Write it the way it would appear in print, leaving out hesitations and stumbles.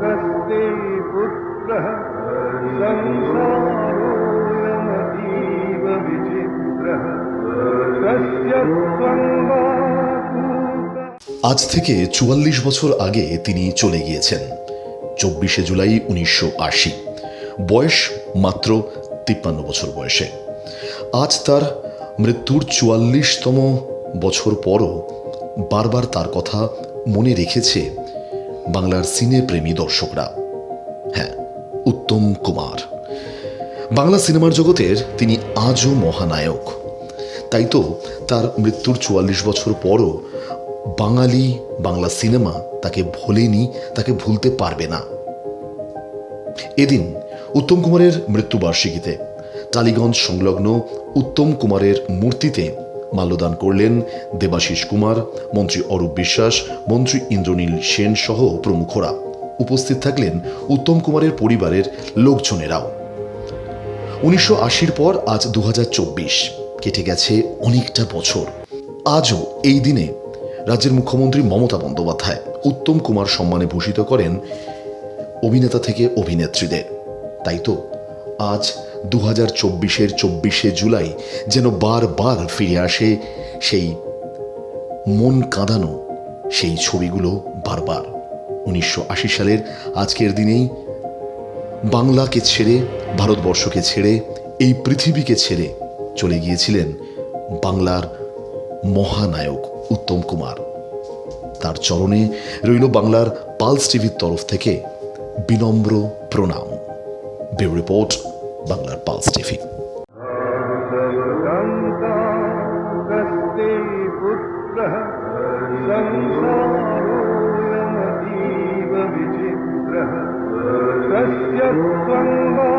कस्ते पुत्रः संसारोऽयमतीव विचित्रः तस्य त्वं वा पूता। আজ থেকে ৪৪ বছর আগে তিনি চলে গিয়েছেন। ২৪শে জুলাই ১৯৮০। বয়স মাত্র ৫৩ বছর বয়সে। আজ তার মৃত্যুর ৪৪তম বছর পরও বারবার তার কথা মনে রেখেছে বাংলার সিনেপ্রেমী দর্শকরা। হ্যাঁ, উত্তম কুমার। বাংলা সিনেমার জগতের তিনি আজও মহানায়ক। তাই তো তার মৃত্যুর ৪৪ বছর পরও বাঙালি, বাংলা সিনেমা তাকে ভোলেনি, তাকে ভুলতে পারবে না। এদিন উত্তম কুমারের মৃত্যুবার্ষিকীতে টালিগঞ্জ সংলগ্ন উত্তম কুমারের মূর্তিতে মাল্যদান করলেন দেবাশিস কুমার, মন্ত্রী অরূপ বিশ্বাস, মন্ত্রী ইন্দ্রনীল সেন সহ প্রমুখরা। উপস্থিত থাকলেন উত্তম কুমারের পরিবারের লোকজনেরাও। ১৯৮০ পর আজ ২০২৪, কেটে গেছে অনেকটা বছর। আজও এই দিনে রাজ্যের মুখ্যমন্ত্রী মমতা বন্দ্যোপাধ্যায় উত্তম কুমার সম্মানে ভূষিত করেন অভিনেতা থেকে অভিনেত্রীদের। তাই তো আজ ২০২৪-এর ২৪শে জুলাই যেন বারবার ফিরে আসে সেই মন কাঁদানো সেই ছবিগুলো বারবার। ১৯৮০ সালের আজকের দিনেই বাংলাকে ছেড়ে, ভারতবর্ষকে ছেড়ে, এই পৃথিবীকে ছেড়ে চলে গিয়েছিলেন বাংলার মহানায়ক উত্তম কুমার। তার চরণে রইল বাংলার পালস টিভির তরফ থেকে বিনম্র প্রণাম। ব্যুরো রিপোর্ট, বাংলার পালস টিভি। कस्ते पुत्रः संसारोऽयमतीव विचित्रः तस्य त्वं वा